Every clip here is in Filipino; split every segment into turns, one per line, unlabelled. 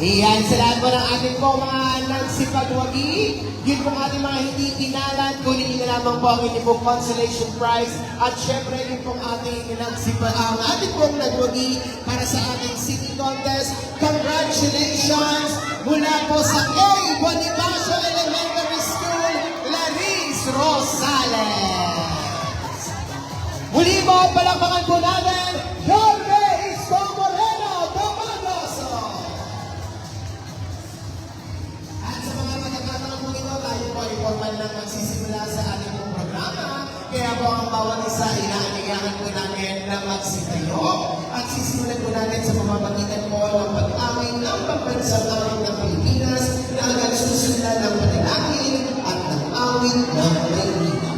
Iyan, sa lahat po ng ating po mga nagsipagwagi, yun pong ating mga hindi kinalan, kunin nyo na lamang po ang inyong pong consolation prize. At syempre, yun pong ating ang ating pong nagwagi para sa ating city contest. Congratulations mula po sa A. Bonifacio Elementary School, Clarice Rosales. Muli po, palakpakan po natin, Jorge Isko Moreno Domagoso. At sa mga pagkakataon po ito, tayo po ay formal lang magsisimula sa ating pong programa. Kaya po ang bawat isa, inaanigahan po namin na magsitayo. At sisimulan po natin sa pamamagitan po ng pag-amay ng pambansang awit ng Pilipinas na agad susundan ng panalangin at ng awit ng Maynila.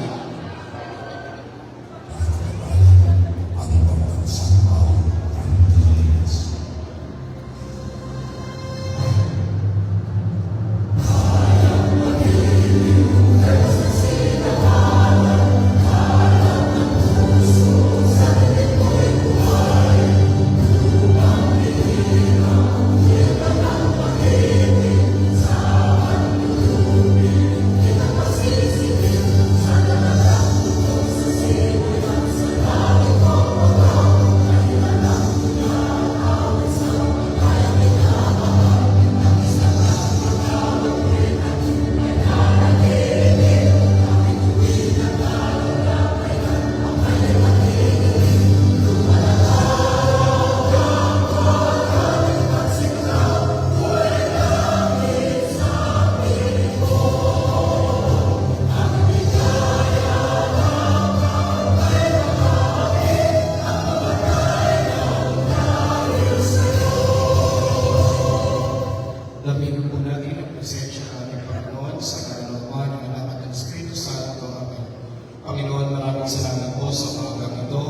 Panginoon, maraming salamat po sa mga ito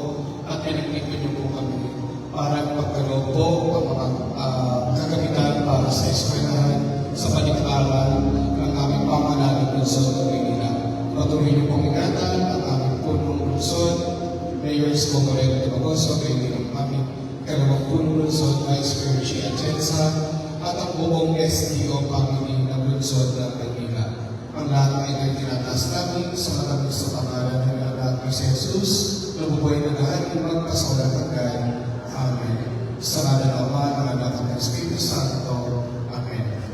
at pinagpipin niyo po kami para pagkaloob po ang mga kagamitan para sa eskwelahan, sa panig-aral ng aming pangalanan ng lungsod ng Maynila. Patuloy niyo pong ingatan ang aming punong lungsod, Mayor Isko Moreno Domagoso, kaibigan ng aming kalawang punong lungsod, Vice Mayor Gia Atienza, at ang buong SDO Family ng lungsod ng Maynila. Ang lahat ay tinataas namin sa matamig sa pangalan ng anak ni Jesus, na bubuhay na lahat ng magkasawalang hanggan. Amen. Sa ngalan ng Ama, ng Anak at ng Espiritu Santo. Amen.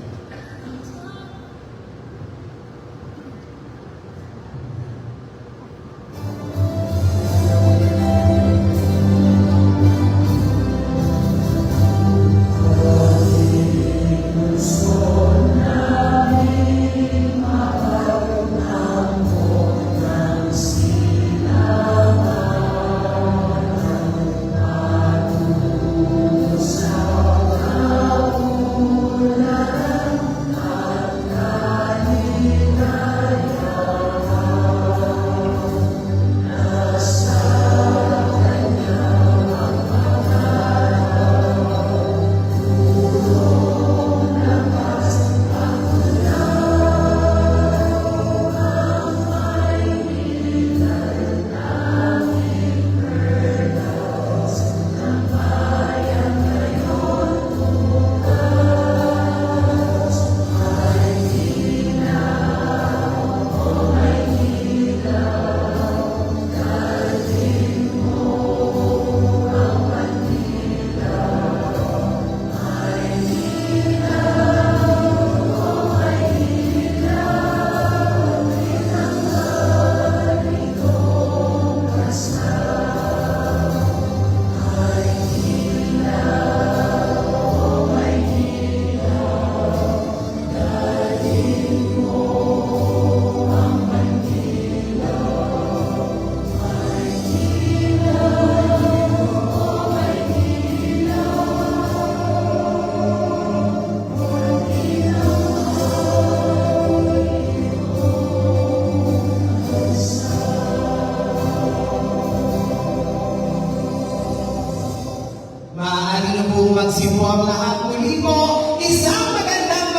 magsimbo ang lahat. Muli po, isang magandang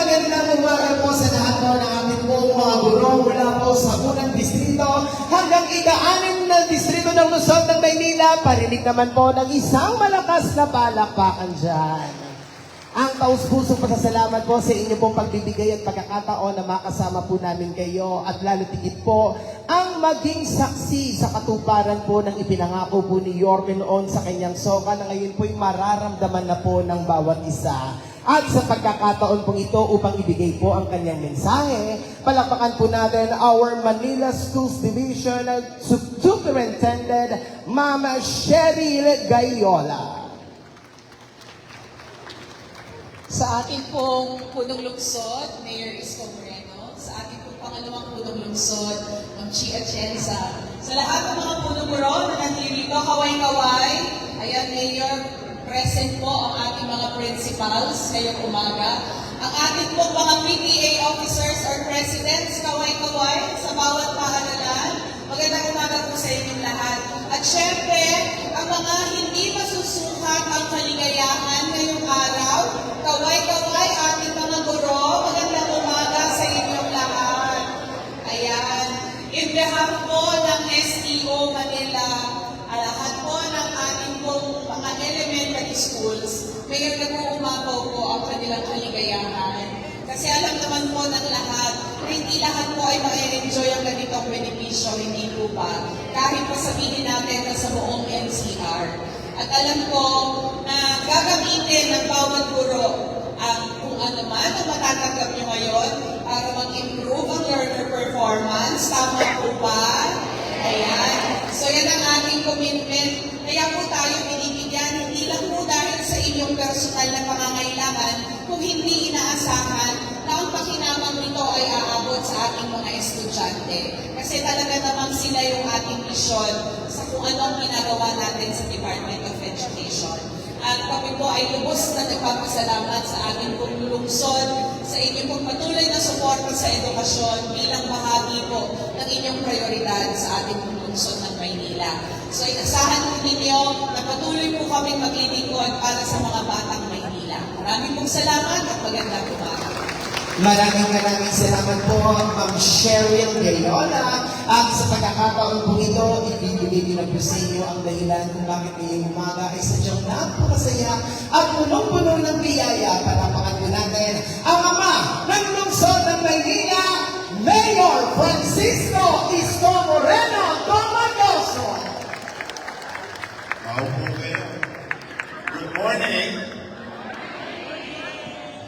umaga po sa lahat po ng ating pong mga guro mula po sa unang distrito hanggang ika-6 na distrito ng Luzon ng Maynila. Parinig naman po ng isang malakas na palakpakan dyan. Ang taus-pusong pasasalamat po sa inyo pong pagbibigay at pagkakataon na makasama po namin kayo at lalo tigit po ang maging saksi sa katuparan po ng ipinangako po ni Yorme noon sa kanyang soka na ngayon po'y mararamdaman na po ng bawat isa. At sa pagkakataon pong ito upang ibigay po ang kanyang mensahe, palakpakan po natin our Manila Schools Division Superintendent Ma'am Cheryl Gayola.
Sa ating pong punong lungsod, Mayor Isko Moreno, sa ating pong pangalawang punong lungsod, Ma'am Chi Atienza, sa lahat ng mga punong buro na nandito, kaway-kaway, ayan Mayor, present po ang ating mga principals ngayong umaga, ang ating pong mga PTA officers or presidents, kaway-kaway, sa bawat paaralan, magandang umaga po sa inyong lahat. At syempre, ang mga hindi masusukat ang kaligayahan ngayong araw, kaway-kaway ating mga guro, magandang umaga sa inyong lahat. Ayan, in behalf po ng STO Manila, lahat po ng ating pong mga elementary schools, may nag-uumapaw po ang kanilang kaligayahan. Kasi alam naman po ng lahat, hindi lahat po ay ma-enjoy ang ganitong benepisyo, hindi po ba? Kahit pa sabihin natin na sa buong NCR. At alam ko na gagamitin ng bawat guro ang kung ano man ang matatanggap nyo ngayon para mag-improve ang learner performance. Tama po ba? Ayan. So yan ang ating commitment. Kaya po tayo binibigyan, hindi lang po dahil sa inyong personal na pangangailangan, kung hindi inaasahan na ang pakinabang nito ay aabot sa ating mga estudyante. Kasi talaga namang sila yung ating misyon sa kung ano ang ginagawa natin sa Department of Education. At kami po ay lubos na nagpapasalamat sa ating pong lungsod, sa inyong pong patuloy na suporta sa edukasyon bilang bahagi po ng inyong prioridad sa ating pong lungsod ng Maynila. So inasahan po ninyo na patuloy po kami maglilingkod para sa mga batang Maynila. Maraming pong salamat at magandang umaga.
Maraming salamat po, Ma'am Cheryl Gayola. At sa pagkakataon po ito, ibibigay na po sa inyo ang dahilan kung bakit ngayong umaga ay sadyang napakasaya at punong-puno ng biyaya. Palapakan po natin ang ama ng lungsod ng Maynila, Mayor Francisco Isko Moreno Tomagoso.
Maupo kayo. Good morning.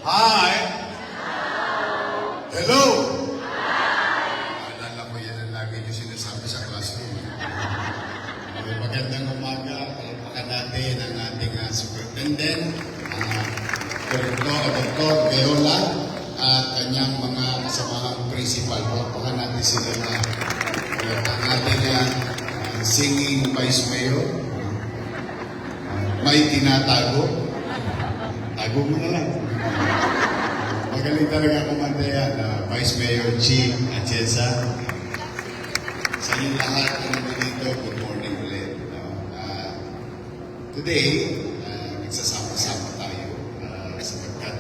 Hi. Hello. Alala ko yan ang lagi niyo sinasabi sa classroom. Magandang umaga. Palapakan natin ang ating superintendent, Dr. Gayola, at kanyang mga kasamahang principal. Palapakan natin sila na ang ating singing vice mayor. May tinatago. Tago mo na lang. Magaling talaga kumanta yan, Vice Mayor Chi Atienza. Sa inyong lahat na nandito, good morning ulit. Today, nagsasama-sama tayo sapagkat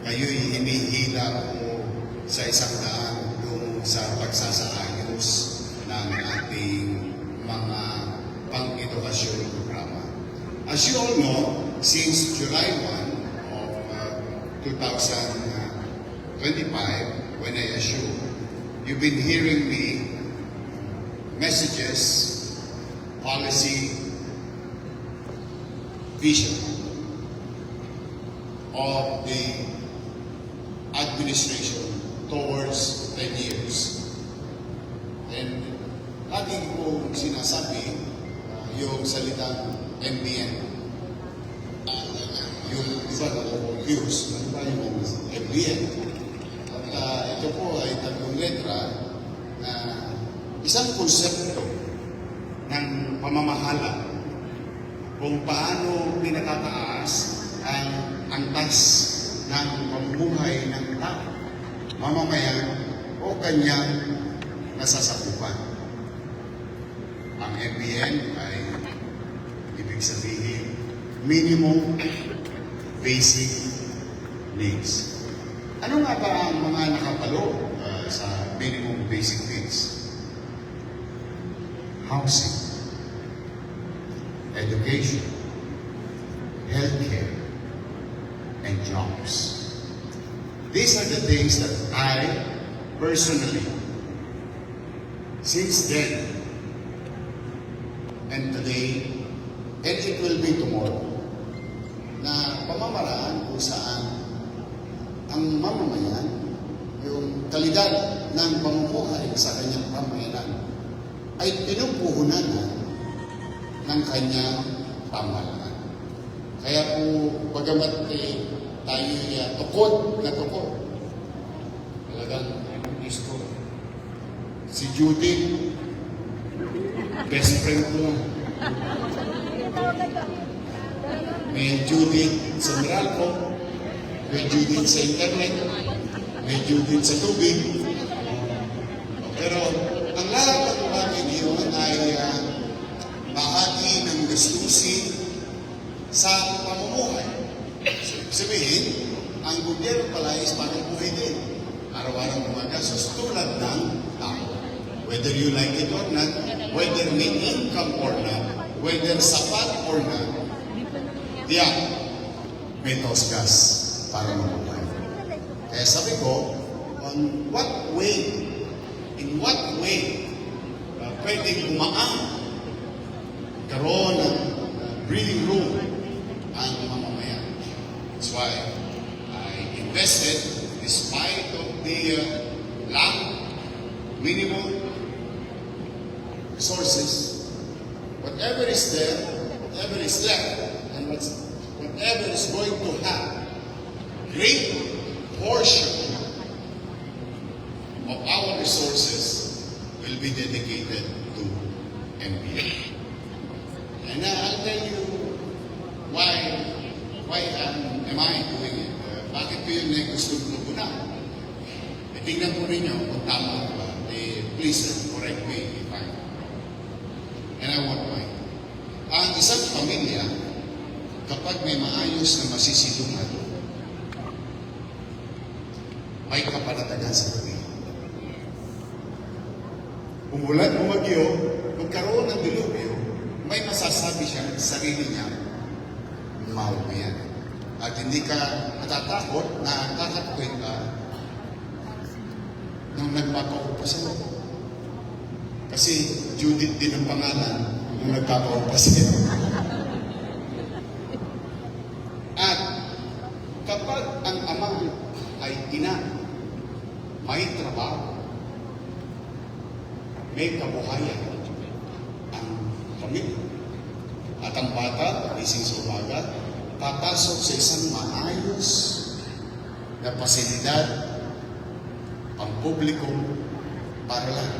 kayo'y hinihila ko sa isang daan kung sa pagsasaayos ng ating mga pang-edukasyon programa. As you all know, since July 1 of 2025, when I assume, you've been hearing me messages, policy, vision of the administration towards 10 years. And lagi ko sinasabi yung salitang MBN. Yung iba na views, ano ba yung MBN? At ito po ay tatlong letra na isang konsepto ng pamamahala kung paano pinatataas ang antas ng pamumuhay ng tao, mamamayan o kanyang nasasakupan. Ang MBN ay ibig sabihin minimum basic needs. Ano nga ba ang mga nakapalo sa minimum basic needs? Housing, education, healthcare, jobs. These are the things that I personally, since then and today, and it will be tomorrow, na pamamaraan kung saan ang mamamayan, yung kalidad ng pamumuhay sa kanyang pamayanan ay pinupuhunan ng kanyang pamahalaan. Kaya po, bagamat tayo tukod na tukod, talagang gusto. Si Judith, best friend ko. May Judith sa Meralco, may Judith sa internet, may Judith sa tubig. Pero ang lahat ng bagay niyon ay bahagi ng gastusin sa pamumuhay. So, ibig sabihin, ang gobyerno pala is parang buhay din. Araw-araw gumagastos tulad ng tao. Whether you like it or not, whether may income or not, whether sapat or not, may tosgas para mabuhay. Kaya sabi ko, in what way, pwedeng gumaan, karoon ng breathing room ang mamamayan. That's why I invested, despite of the lack, minimum resources, whatever is there, whatever is left, and whatever is going to have great portion of our resources will be dedicated to MPA. And I'll tell you why am I doing it? Bakit ko yun gusto ko na? Tingnan po ninyo kung tama ba. Please correct me if I'm wrong. And I won't mind. Ang isang pamilya, kapag may maayos na masisilungan, may kapanatagan sa pamilya. Umulan, bumagyo, magkaroon ng dilubyo, may masasabi siya sa sarili niya, mahal mo yan. At hindi ka natatakot na kakatuwin ka nung nagpapaupa sa'yo. Kasi Judith din ang pangalan nung nagpapaupa sa'yo. At kapag ang ama ay ina, may trabaho, may kabuhayan ang pamilya. At ang bata, pagising sa umaga, papasok sa isang maayos na pasilidad, pampublikong paralan.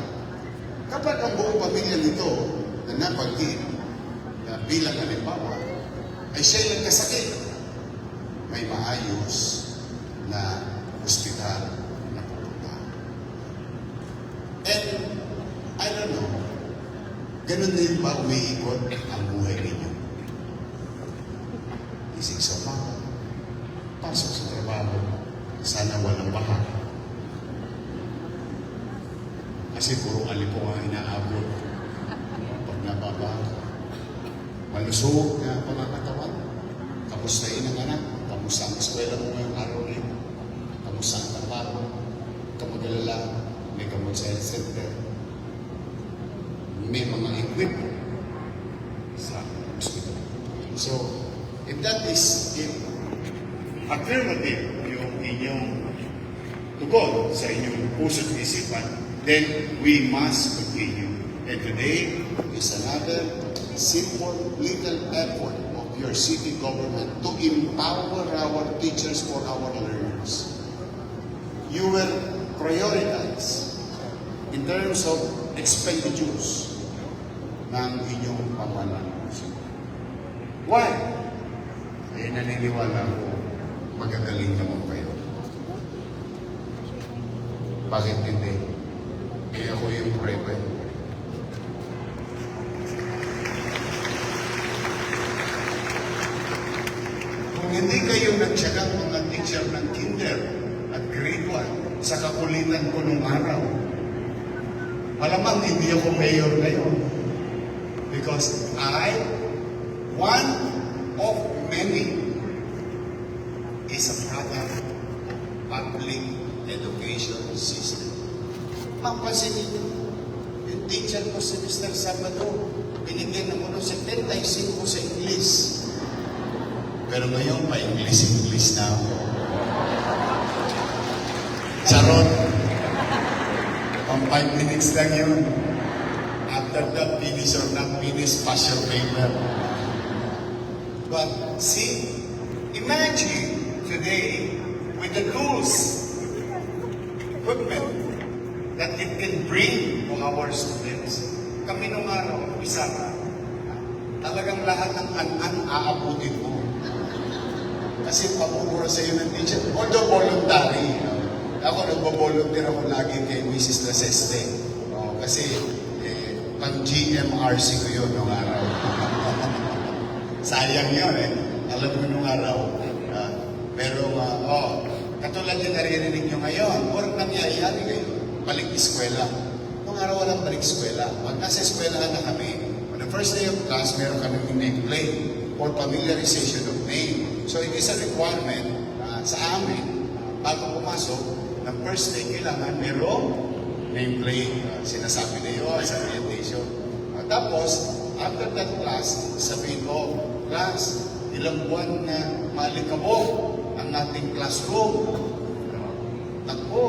Kapag ang buong pamilya nito na napagin, na bilang halimbawa, ay siya'y nagkasakit, may maayos na ospital na pupunta. And, I don't know, ganun din ba umiikot ang buhay ninyo? Ising sa umaga, pasok sa trabaho, sana walang baha. Kasi puro alipo ang inaabot pag nababaha. Malusog na pangakatawan. Kamustahin ang anak. Kamusta ang eskwela mo ngayong araw rin. Kamusta ang trabaho. Kamag-alala. May gamot sa health center. May mga equipment sa hospital. So, if that is affirmative yung inyong tugon sa inyong puso't isipan, then we must continue. And today is another simple little effort of your city government to empower our teachers for our learners. You will prioritize in terms of expenditures ng inyong pamahalaan. Why? Kaya naniniwala ko magagaling naman kayo. Bakit hindi? Kaya ako yung private. Kung hindi kayo nagtsagang mga teacher ng kinder at grade 1 sa kakulitan ko nung araw, malamang hindi ako mayor ngayon. Because I, one of many, is a mapansin ninyo, yung teacher ko si Mr. Sabado, binigyan ako ng 75 sa English. Pero ngayon, pa-English na ako. Charot. Pang 5 minutes lang yun. After that, finish or not finish, pass your paper. But see, imagine today with the tools, equipment that it can bring to our students. Kami nung araw, isa talagang lahat ng an-an aabutin mo. Kasi pabubura sa iyo ng teacher. Although voluntary. Ako, nagbo-volunteer ako lagi kay Mrs. Laseste. Kasi pang GMRC ko yun nung araw. Sayang yun eh. Alam ko nung araw. Pero, katulad yung naririnig nyo ngayon, or nangyayari ngayon, balik eskwela. Nung araw walang balik eskwela. Pag nasa eskwelahan na kami, on the first day of class, meron kami name plate or familiarization of name. So it is a requirement sa amin, bago pumasok, ng first day kailangan merong name plate. Sinasabi na yun sa orientation. Tapos, after that class, sabihin ko, class, ilang buwan na malikabok ang ating classroom. Takbo,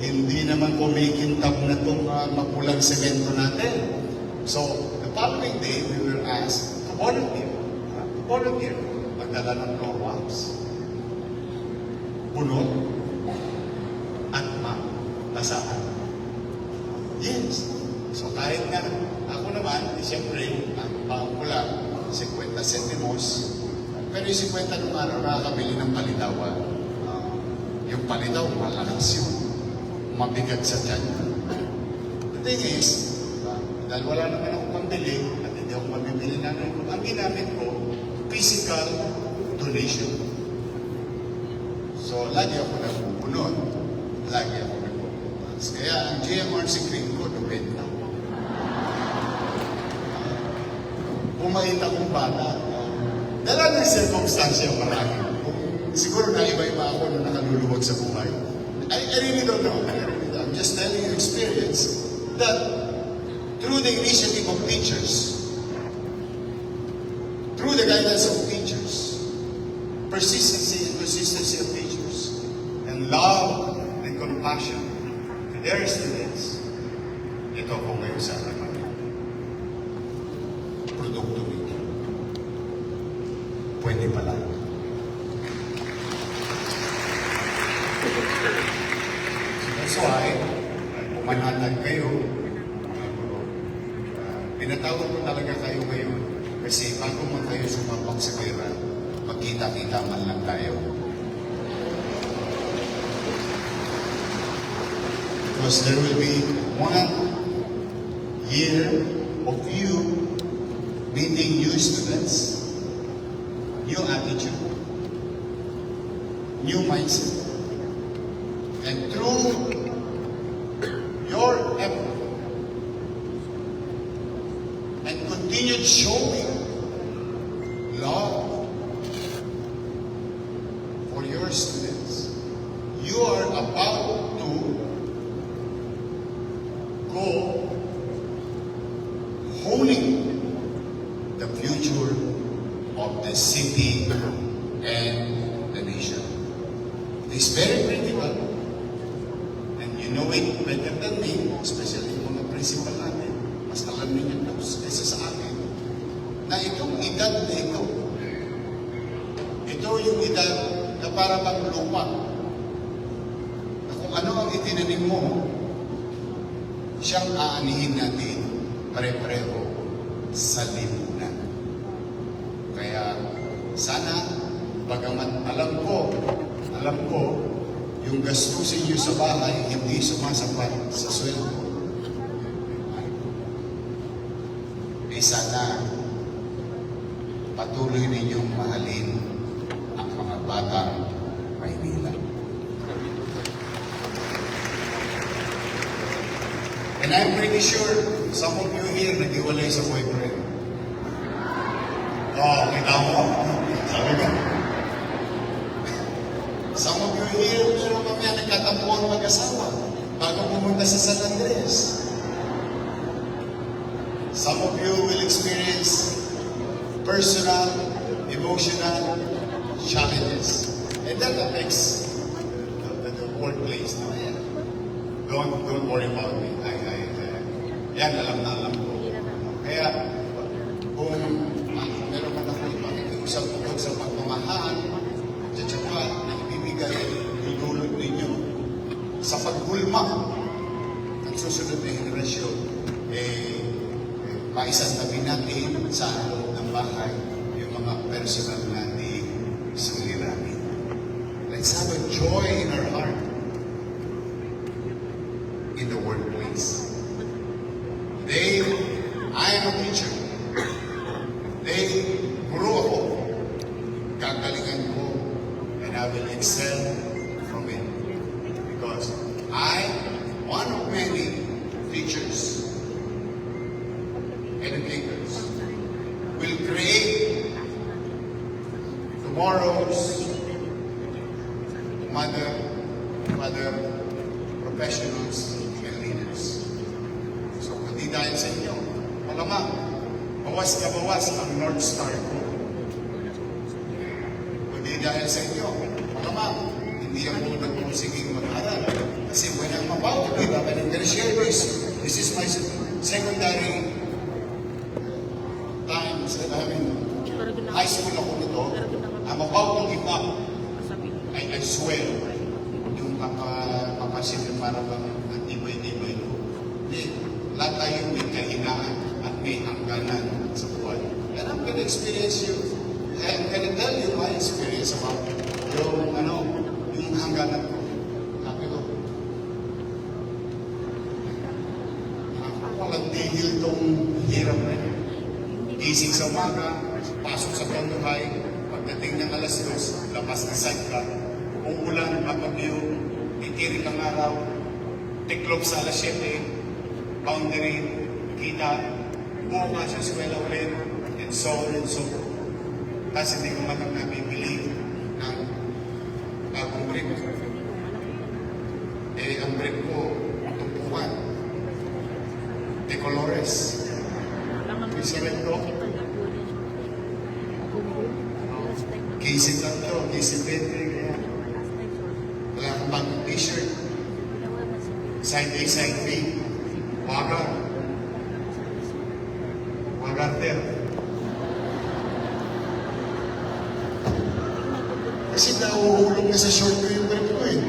hindi naman kumikintab na itong mapulang semento natin. So, the following day, we were asked to volunteer. Volunteer. Magdala ng drawings. Bunot. At basahan. Yes. So, kahit na ako naman, siyempre, ang pang ko lang, 50 centimos. Pero yung 50 nung araw, nakakabili ng palitawan. Yung palitaw, malakas yun. Mabigat sa tiyan. The thing is, dahil wala naman akong pambili, at hindi ako mabibili na rin, ang ginamit ko, physical donation. So, lagi ako nagpupunod. Lagi ako nagpupunod. Kaya, ang GMRC cream ko, nubenta. Bumait akong bata. Dala ng circumstansya marami. Siguro na iba-iba ako na nakaluluwag sa buhay. I really don't know. I'm just telling you experience that through the initiative of teachers, through the guidance of teachers, consistency of teachers, and love and compassion to their students, ito po ngayon sa harapan. Produkto nito. Pwede pala. That's why, pumanatag kayo, mga guro. Pinatawag ko talaga kayo ngayon kasi bago man kayo sumabak sa pera, magkita-kita man lang tayo. Because there will be 1 year of you meeting new students, new attitude, new mindset. And through your effort and continued showing love for your students, you are about to go honing the future of the city and the nation. It is very critical. You know it better than me, especially yung mga principal natin. Mas alam ninyo ito kaysa sa akin. Na itong edad na ito yung edad na para bang lupa. Na kung ano ang itinanim mo, siyang aanihin natin pare-pareho sa lipunan. Kaya sana, bagamat alam ko, yung gastusin nyo sa bahay, hindi sumasapat sa sweldo. Sana patuloy ninyong mahalin ang mga batang Maynila. And I'm pretty sure some of you here nag-iwalay sa boyfriend. Kita mo? Sabi ka. Some of you here, pero mamaya nagkatampuan mag-asawa. bago pumunta sa San Andres. Some of you will experience personal, emotional challenges. And that affects the workplace. No? Don't worry about me. Yan, alam na alam ko. Kaya, kung meron man ako makikiusap tungkol sa pagmamahal, at saka na ibibigay yung dulot ninyo sa paggulma ng susunod na henerasyon, maisantabi natin sa loob ng bahay yung mga personal nating suliranin. Let's have a joy in our heart in the workplace. Today, I am a teacher. Today, guru ako. Gagalingan ko and I will excel from it. Because I, one of many teachers, educators, will create tomorrow's mother professionals and leaders. So, hindi dahil sa inyo, malamang, bawas na bawas ang North Star ko. Hindi dahil sa inyo, malamang, hindi ako nagpusiging mag-aral. Kasi when I'm about to give up, and I'm going to share this, this is my secondary times that I'm in high school ako nito, I'm about to give up. I swear, yung papasin yung parang tibay-tibay ko. Hindi, lahat tayo may kahinaan at may hangganan sa buhay. And I'm gonna experience you. I'm gonna tell you my experience about yung hangganan ko. Sabi ko, walang tigil tong hirap na yun. Gising sa umaga, pasok sa panduhay, pagdating ng alas 2, labas na side ka, umulan, mapagyo, titirik ang araw, tiklop sa alas 7, boundary, kita, buka sa eskwela ulit, and so on and so on. Tapos hindi ko man nabibili ng bagong brief. Ang brief ko, tumpukan, de colores. Isa rin ko, Casey lang to, Casey Pente, kaya wala kang bagong t-shirt. Side A, side B, wagar. Wagarter. Kasi nauhulog na sa short ko yung brief ko eh.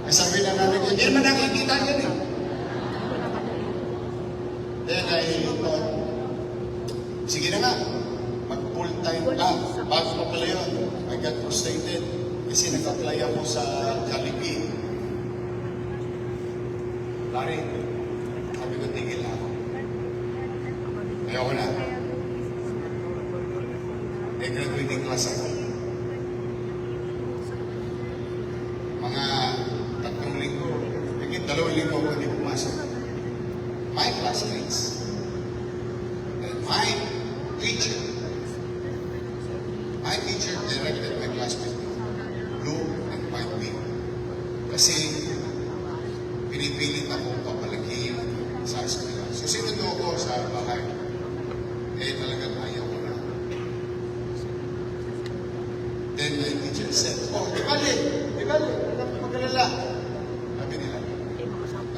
Sabi na namin, hindi naman nakikita yan eh. Then I thought, sige na nga, mag-full time bago pa pala yun. I got frustrated kasi nag-apply ako sa Jollibee. Larry, sabi ko, tigil na ako. Ayoko na. Graduating class ako. Mga 3 linggo, higit 2 linggo ako hindi pumasok. My classmates and my teacher directed my classmate to look and find me. Kasi pinipilit akong papalakihin sa eskwela. So sinundo ako sa bahay. Talagang ayaw ko na. Then my teacher said, di bali, mag-alala. Sabi nila,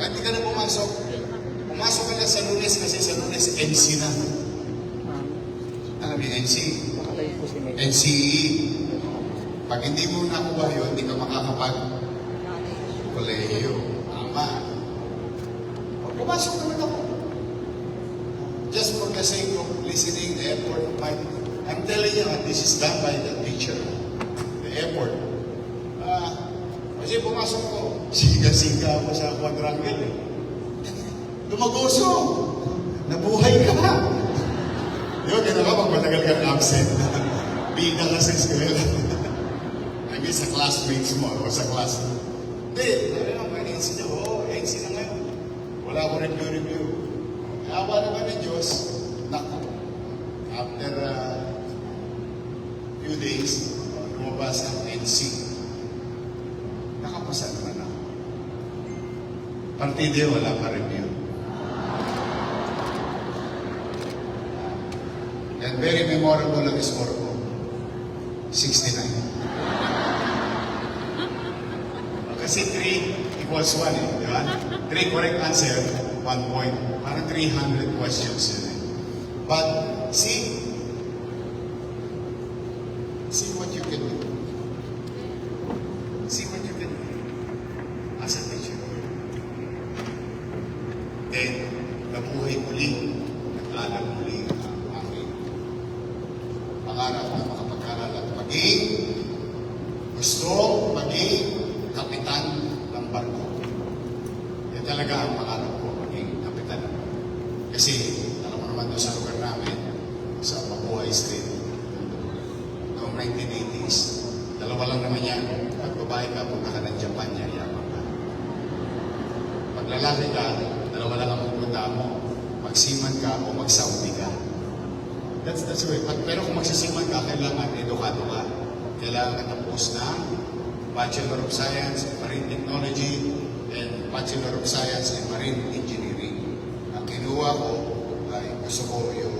hindi ka na pumasok. Pumasok ka na sa Lunes kasi sa Lunes NC na. Alam niyo, NCE. Pag hindi mo nakuha yun, hindi ka makakapag-kolehiyo. Tama. Pumasok naman ako. Just for the sake of listening, the effort of my... I'm telling you, this is done by the teacher. The effort. Kasi pumasok ko, siga-siga ako sa quadrangle eh. Lumagoso! Nabuhay ka na! Yun, gano'n pag matagal kang absent. Bida ka sa eskwela. I mean, sa classmates mo o sa class. Hindi, sabi lang, may NC na. NC na ngayon. Wala ko review. Awa naman ng Diyos, naku. After few days, lumabas ang NC. Nakapasa naman ako. Partido, wala pa rin yun. And very memorable ang score ko. 69. Kasi 3 equals 1 eh, di ba? 3 correct answer, 1 point. Parang 300 questions yun eh. But, see what you can do. See what you can do as a teacher. Then, nabuhay muli, nag-alam muli ang aking pangarap na makapag-aral at maging kapitan ng barko. Yan talaga ang pangarap ko, maging kapitan ng barko. Kasi, alam mo naman doon sa lugar namin, sa Mabuhay Street, noong 1980s, dalawa lang naman yan. Pag babae ka, punta ka ng Japan, yayaman ka. Pag lalaki ka, dalawa lang ang pupunta mo. Magsiman ka o mag-Saudi ka. That's the way. Pero kung magsisiman ka, kailangan edukado ka. Kailangan ka tapos na Bachelor of Science in Marine Technology and Bachelor of Science in Marine Engineering. Ang kinuha ko ay gusto ko yung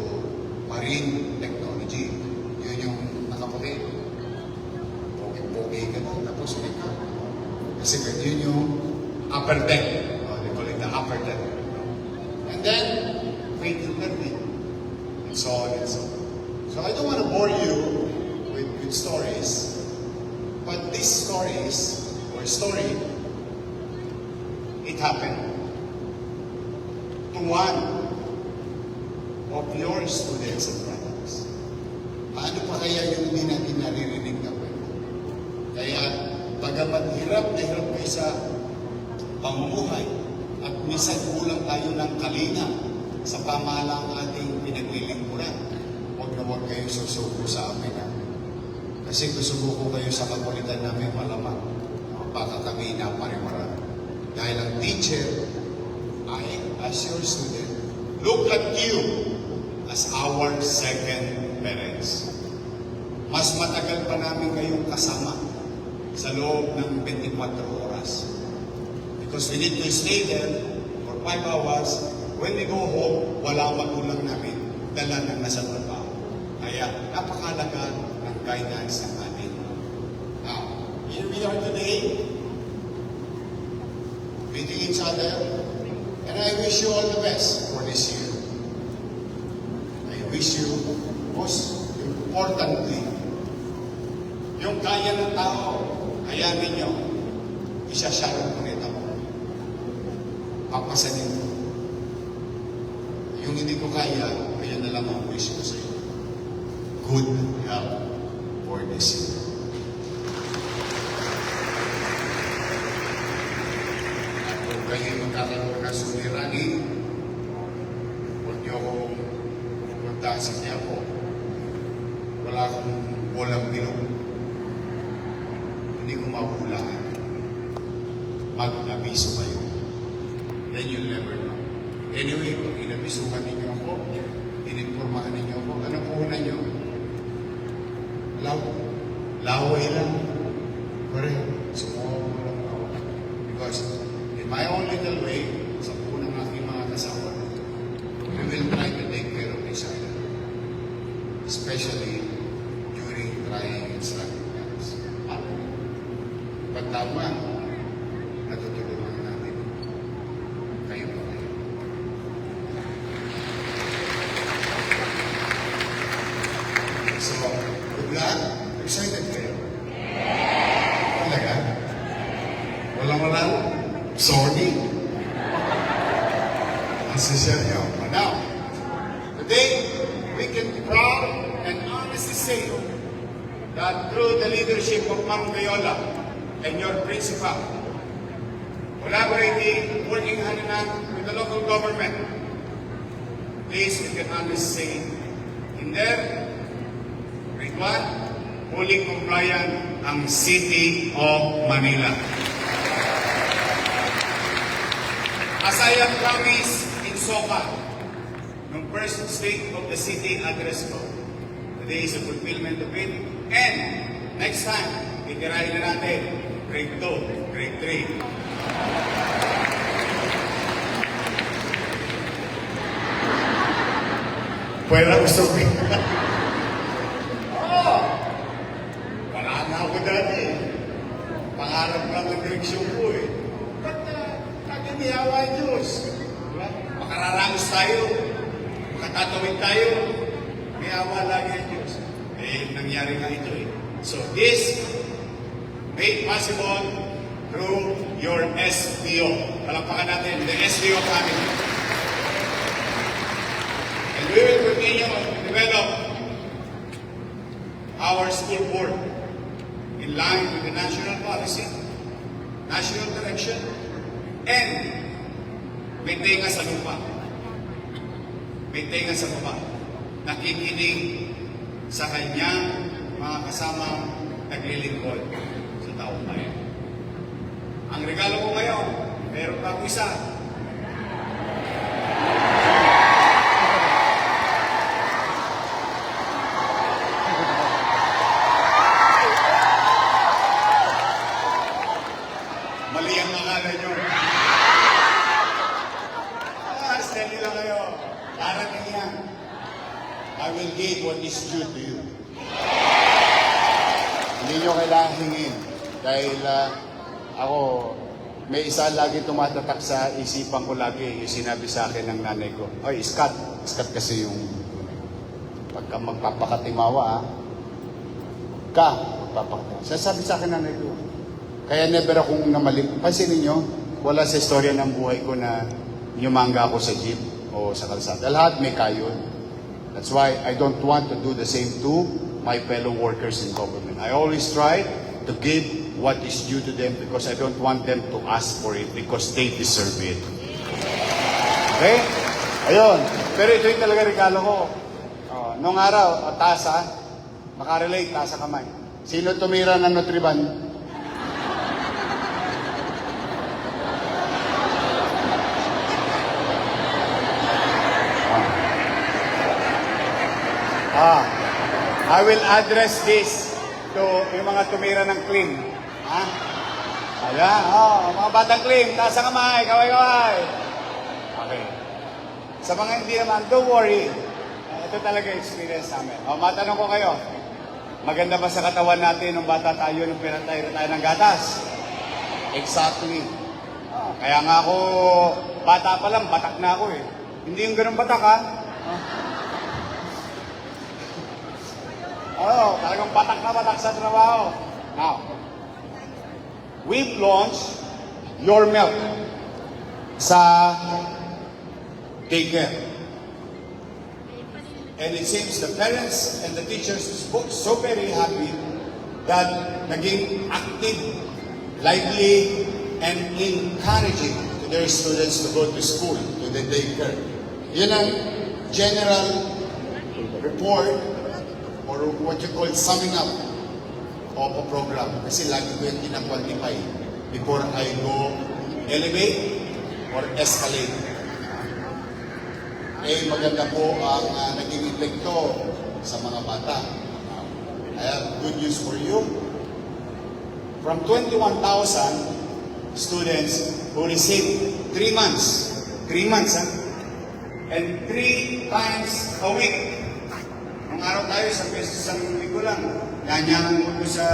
Marine Technology. Yun yung nakaputi. Pogi ka na, tapos ulit ka. Kasi yun yung upper deck. They call it the upper deck. And then, faith in learning. And so on and so on. So I don't want to bore you with stories. But these stories, or story, it happened to one of your students and brothers. Paano pa kaya yung hindi natin naririnig na kwento? Kaya, bagamat hirap na hirap kayo sa pamumuhay, at minsan kulang tayo ng kalinga sa pamahalang ating pinaglilingkuran, huwag na huwag kayong susuko sa amin. Kasi susuko kayo sa kapulitan namin malamang. Baka kami na pariwara. Dahil ang teacher, I, as your student, look at you as our second parents. Mas matagal pa namin kayong kasama sa loob ng 24 oras. Because we need to stay there for 5 hours. When we go home, wala magulang namin. Dala ng nasa trabaho. Kaya napakalaga ng guidance ng ating. Now, here we are today, meeting each other, and I wish you all the best for this year. I wish you, most importantly, yung kaya ng tao, kaya ninyo, isasyaran ko nito. Papasanin ko. Yung hindi ko kaya, kaya na lang ang wish ko sa iyo. Good health for this year. At kung kayo magkakaroon ng suliranin, huwag niyo akong pupunta sa Quiapo. Wala akong walang bilog. Hindi ko mabulaan. Mag-abiso kayo. Then you'll never know. Anyway, pag inabisuhan ninyo ako, ininformahan ninyo ako, ano puhunan nyo? Laway lang. Correct. Sumuha mo lang ako. Because in my own little way, sa punang aking mga kasama, we will try to take care of each other. Especially during trying and struggling times. But tama, natutulungan natin. Kayo pa kayo. So, good luck. Excited kayo? Talaga? Walang-walang? Sorry? Ang sincere nyo. Now, today, we can proud and honestly say that through the leadership of Ma'am Gayola and your principal, collaborating, working hand in hand with the local government, please, we can honestly say, in there, grade 1, fully compliant ang City of Manila. As I have promised in SOCA, ng first state of the city address ko, today is a fulfillment of it. And next time, itirahin na natin grade 2, grade 3. Pwera usog. Oo. Wala na ako dati eh. Pangarap lang ng direksyon ko eh. Ba't kagamihawa ang Diyos? Diba? Makararangos tayo. Makatatawid tayo. May awa lagi ang Diyos. Eh, nangyari nga ito eh. So, this made possible through your SDO. Palakpakan natin, the SDO family. And we will continue to develop our school board in line with the national policy, national direction, and may tenga sa lupa. May tenga sa baba. Nakikinig sa kanyang mga kasamang naglilingkod sa taong bayan. Ang regalo ko ngayon, meron pa ako isa. Mali ang akala nyo. Steady lang kayo. Darating yan. I will give what is due to you. Hindi nyo kailangan hingin. Dahil ako, may isa lagi tumatatak sa isipan ko lagi. Yung sinabi sa akin ng nanay ko. Oy, Scott. Scott kasi yung pagka magpapakatimawa, magpapakatimawa. Sasabi sa akin nanay ko. Kaya never akong namali. Pansinin nyo, wala sa istorya ng buhay ko na yumangga ako sa jeep o sa kalsada. Lahat may kayon. That's why I don't want to do the same to my fellow workers in government. I always try to give what is due to them because I don't want them to ask for it because they deserve it. Okay? Ayun. Pero ito yung talaga regalo ko. Nung araw, taas ha. Makarelate, taas sa kamay. Sino tumira ng Nutriban? I will address this to yung mga tumira ng clean. Ha? Ayan, mga batang clean, taas ang kamay, kaway-kaway. Okay. Sa mga hindi naman, don't worry. Ito talaga experience namin. Matanong ko kayo, maganda ba sa katawan natin nung bata tayo nung pinatay tayo ng gatas? Exactly. Kaya nga ako, bata pa lang, batak na ako eh. Hindi yung ganun batak ha. Talagang batak na batak sa trabaho. Now, we've launched Your Milk sa daycare. And it seems the parents and the teachers are so very happy that naging active, lively, and encouraging to their students to go to school, to the daycare. Yun ang general report or what you call summing up of a program. Kasi lagi ko yung kina-quantify before I go elevate or escalate. Maganda po ang naging epekto sa mga bata. I have good news for you. From 21,000 students who received 3 months, and 3 times a week. Nung araw tayo, isang linggo lang, ganyan mo ko sa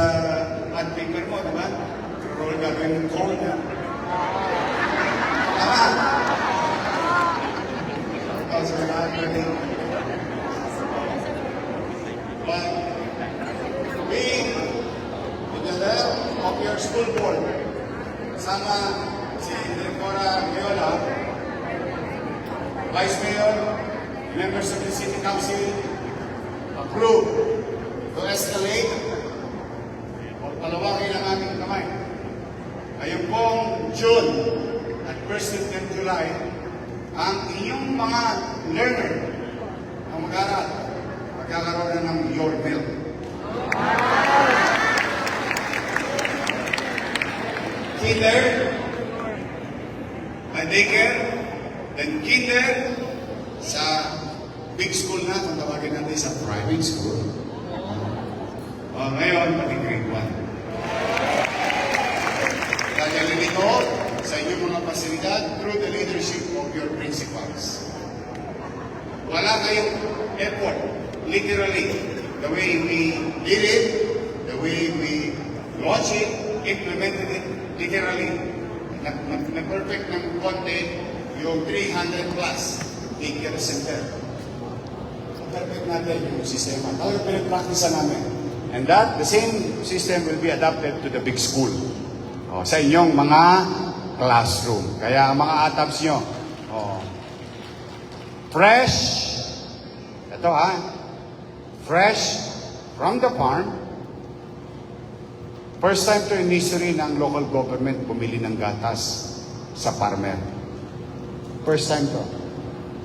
pad paper mo, diba? Roll gagawin ng cold na. Tama! Also, but with the help of your school board, kasama si Directora Viola, Vice Mayor, members of the City Council, approved to escalate o palawagin ang aming kamay. Ngayon pong June at first week ng July, ang inyong mga learner na mag-aaral, magkakaroon na ng Your Milk. Kinder, daycare, then kinder sa big school na, kung tawagin natin sa private school. Ngayon, pati grade 1. Kaya nilito sa inyong mga pasilidad through the leadership of your principals. wala kayong effort. Literally, the way we did it, the way we launched it, implemented it, literally, na-perfect ng konti yung 300 plus daycare center. So, perfect natin yung sistema. Talagang pinag-practice namin. And that, the same system will be adapted to the big school. Sa inyong mga classroom. Kaya ang mga ATABs nyo, fresh, ito fresh from the farm. First time to in history ng local government bumili ng gatas sa farmer. First time to.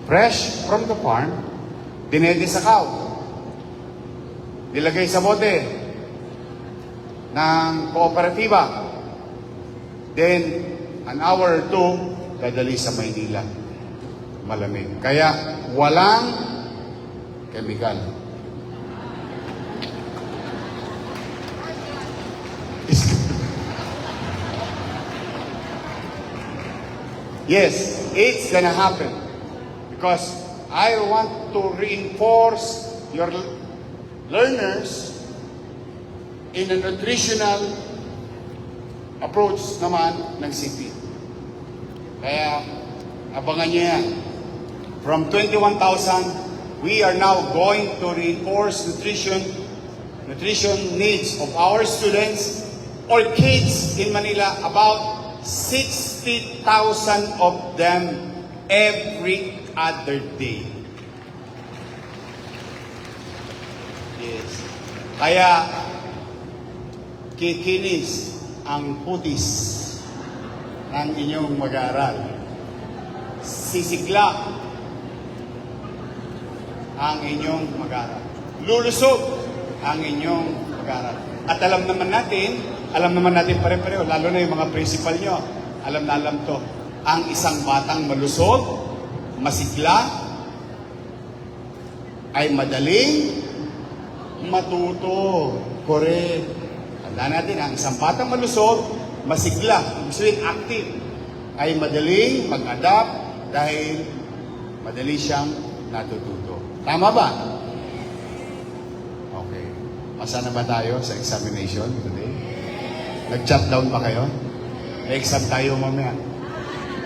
Fresh from the farm, dinede sa cow. Nilagay sa bote ng kooperatiba. Then, an hour or two, dadali sa Maynila. Malamig. Kaya, walang chemical. Yes, it's gonna happen. Because I want to reinforce your learners in a nutritional approach naman ng CP. Kaya, abangan niyo yan. From 21,000, we are now going to reinforce nutrition needs of our students or kids in Manila. About 60,000 of them every other day. Yes. Kaya, kikinis ang putis ng inyong mag-aaral. Sisigla ang inyong mag-aaral. Lulusog ang inyong mag-aaral. At alam naman natin pare-pareho, lalo na yung mga principal nyo, alam na alam to, ang isang batang malusog, masigla, ay madaling matuto. Correct. Tandaan natin, ang isang batang malusog, masigla, ibig active, ay madaling mag-adapt dahil madali siyang natututo. Tama ba? Okay. Pasa na ba tayo sa examination today? Nag-chat down ba kayo? May exam tayo mamaya.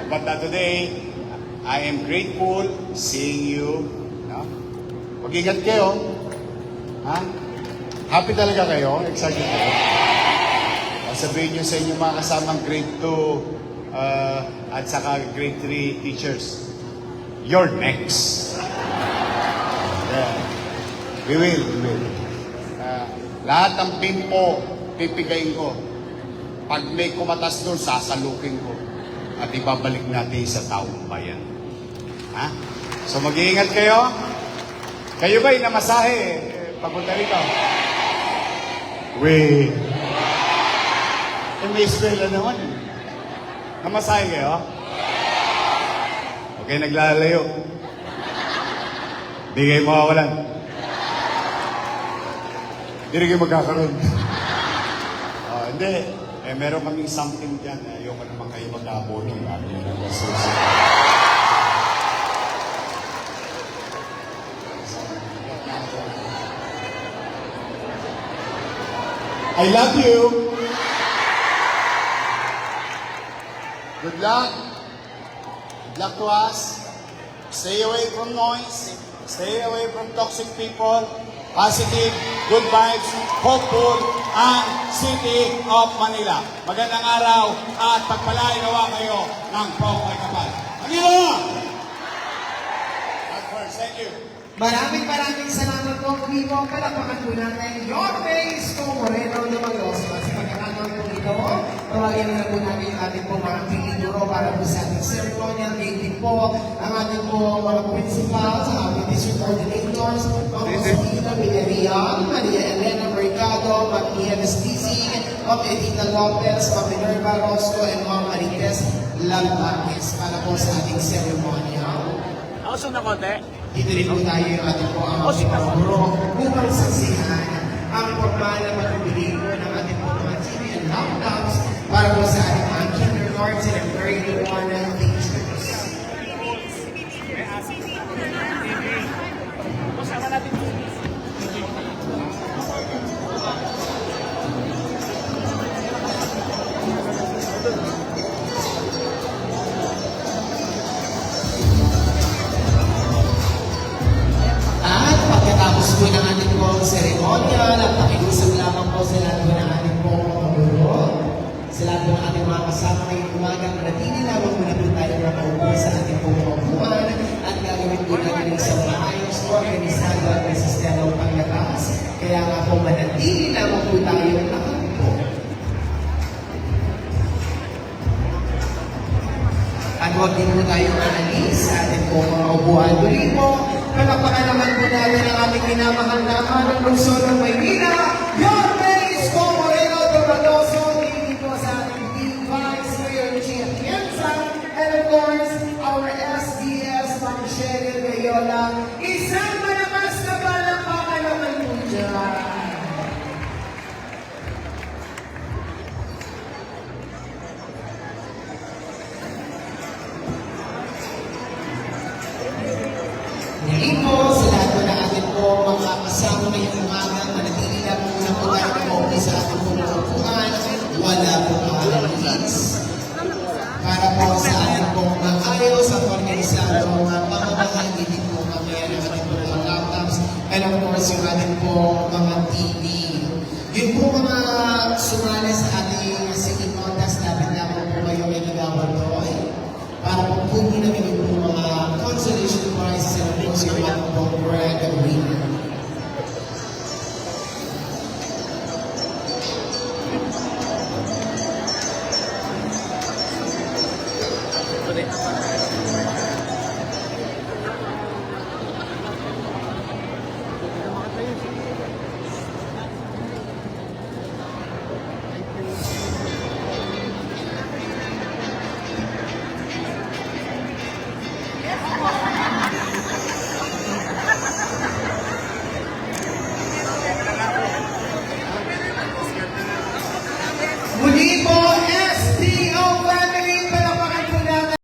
But today, I am grateful seeing you. No? Mag-ingat kayo. Ha? Happy talaga kayo? Excited kayo? Sabihin nyo sa inyo mga kasamang grade 2 at saka grade 3 teachers, you're next. Yeah. We will. Lahat ng pimpo, pipigayin ko. Pag may kumatas doon, sasalukin ko. At ibabalik natin sa taong bayan. Ha? So mag-iingat kayo. Kayo ba'y namasahe papunta rito? Wait. May eskwela naman. Namasahe kayo? Okay, naglalayo. Hindi kayo mawawalan. Hindi rin kayo magkakaroon. Hindi. Meron kaming something dyan. Ayoko naman kayo mag-abono. I love you. Good luck. Good luck to us. Stay away from noise. Stay away from toxic people. Positive, good vibes, hopeful, ang City of Manila. Magandang araw at pagpalain nawa kayo ng Procoy Kapal. Manila! At first, thank you.
Maraming salamat po. Vivo, palapakan po natin your face to Moreno Lumagos. Sa pagkakataon po ito, tawagin na po natin yung ating po mga piniguro para po sa ating ceremonial meeting po. Ang ating po mga principals, ang ating district coordinators, Ma'am Rosita Villarreal, Maria Elena Mercado, Ma'am Ian Estisig, Ma'am Edita Lopez, Ma'am Minerva Rosco, and Ma'am Marites Lalbaques para po sa ating ceremonial.
Ako na konti.
Dito rin po tayo yung ating po ang ating paguro upang saksihan ang formal na pagbibiling po ng ating po mga TV and laptops para po sa ating mga kindergartens and very important teachers. umaga, manatili lamang muna po tayo nakaupo sa ating pong upuan at gagawin po natin sa maayos, organisado at may sistemang panglakas. Kaya nga po manatili lamang po tayo nakaupo. At huwag din po tayo maalis sa ating pong mga upuan. Muli po, palakpakan naman po natin ang ating minamahal na ng lungsod ng Maynila, Yorme Isko Moreno Doradoso, hindi po sa ating Team Vice Mayor Chief Pienza, and of course, our SDS, Ma'am Cheryl Gayola. Isang malakas na palakpakan naman po dyan. Muli po sa lahat po na atin po mga kasama ngayong umaga, manatili lang muna po tayo nakaupo sa ating po upuan. Wala po leads. Para po sa ating pong maayos at organisado mga pamamahagi din po mamaya ng ating po mga laptops and of course yung ating po mga TV. Yun po mga sumali sa ating singing contest, dapat lamang po kayo may nagawal doon para po punin namin yung mga consolation prizes and of course yung ating pong brand winner.